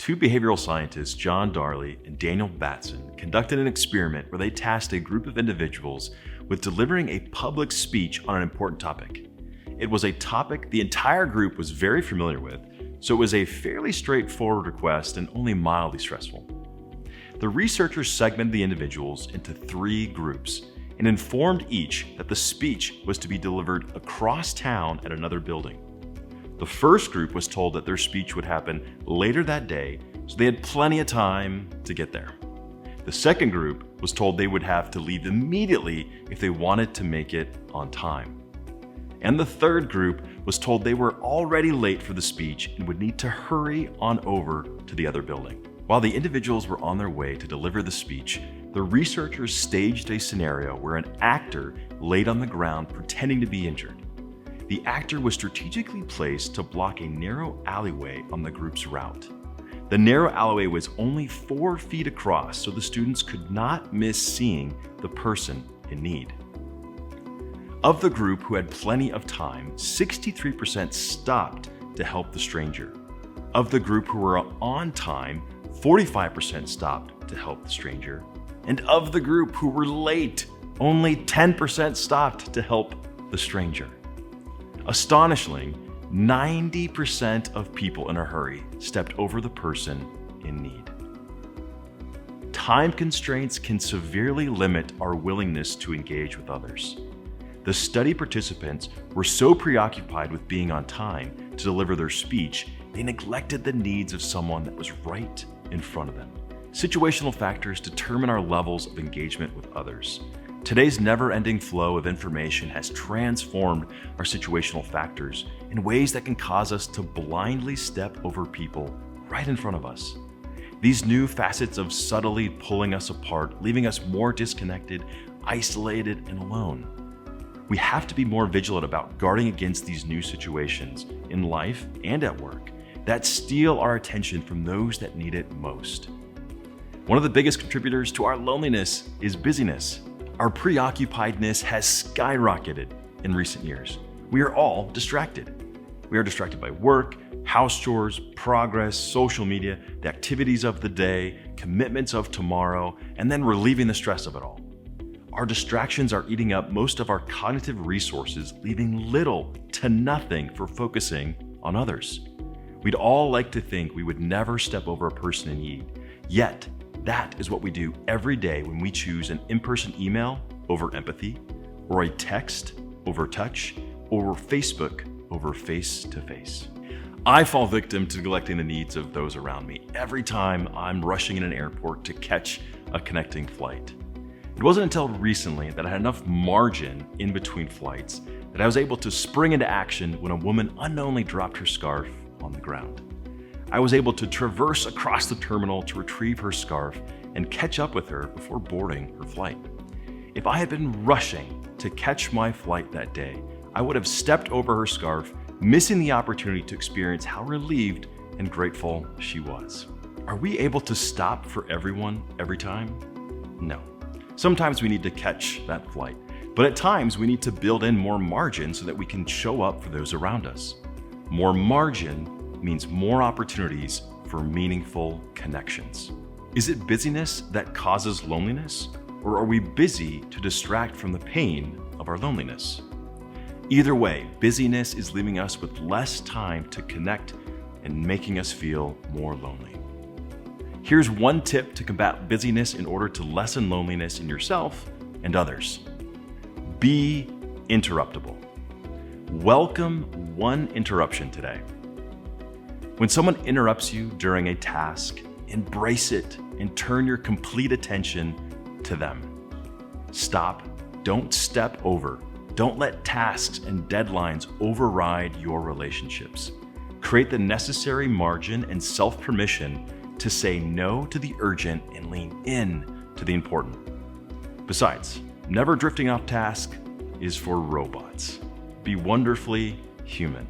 Two behavioral scientists, John Darley and Daniel Batson, conducted an experiment where they tasked a group of individuals with delivering a public speech on an important topic. It was a topic the entire group was very familiar with, so it was a fairly straightforward request and only mildly stressful. The researchers segmented the individuals into 3 groups and informed each that the speech was to be delivered across town at another building. The first group was told that their speech would happen later that day, so they had plenty of time to get there. The second group was told they would have to leave immediately if they wanted to make it on time. And the third group was told they were already late for the speech and would need to hurry on over to the other building. While the individuals were on their way to deliver the speech, the researchers staged a scenario where an actor laid on the ground pretending to be injured. The actor was strategically placed to block a narrow alleyway on the group's route. The narrow alleyway was only 4 feet across, so the students could not miss seeing the person in need. Of the group who had plenty of time, 63% stopped to help the stranger. Of the group who were on time, 45% stopped to help the stranger. And of the group who were late, only 10% stopped to help the stranger. Astonishingly, 90% of people in a hurry stepped over the person in need. Time constraints can severely limit our willingness to engage with others. The study participants were so preoccupied with being on time to deliver their speech, they neglected the needs of someone that was right in front of them. Situational factors determine our levels of engagement with others. Today's never-ending flow of information has transformed our situational factors in ways that can cause us to blindly step over people right in front of us. These new facets of subtly pulling us apart, leaving us more disconnected, isolated, and alone. We have to be more vigilant about guarding against these new situations in life and at work that steal our attention from those that need it most. One of the biggest contributors to our loneliness is busyness. Our preoccupiedness has skyrocketed in recent years. We are all distracted. We are distracted by work, house chores, progress, social media, the activities of the day, commitments of tomorrow, and then relieving the stress of it all. Our distractions are eating up most of our cognitive resources, leaving little to nothing for focusing on others. We'd all like to think we would never step over a person in need, yet that is what we do every day when we choose an in-person email over empathy, or a text over touch, or Facebook over face-to-face. I fall victim to neglecting the needs of those around me every time I'm rushing in an airport to catch a connecting flight. It wasn't until recently that I had enough margin in between flights that I was able to spring into action when a woman unknowingly dropped her scarf on the ground. I was able to traverse across the terminal to retrieve her scarf and catch up with her before boarding her flight. If I had been rushing to catch my flight that day, I would have stepped over her scarf, missing the opportunity to experience how relieved and grateful she was. Are we able to stop for everyone every time? No. Sometimes we need to catch that flight, but at times we need to build in more margin so that we can show up for those around us. More margin means more opportunities for meaningful connections. Is it busyness that causes loneliness, or are we busy to distract from the pain of our loneliness? Either way, busyness is leaving us with less time to connect and making us feel more lonely. Here's one tip to combat busyness in order to lessen loneliness in yourself and others. Be interruptible. Welcome one interruption today. When someone interrupts you during a task, embrace it and turn your complete attention to them. Stop, don't step over. Don't let tasks and deadlines override your relationships. Create the necessary margin and self-permission to say no to the urgent and lean in to the important. Besides, never drifting off task is for robots. Be wonderfully human.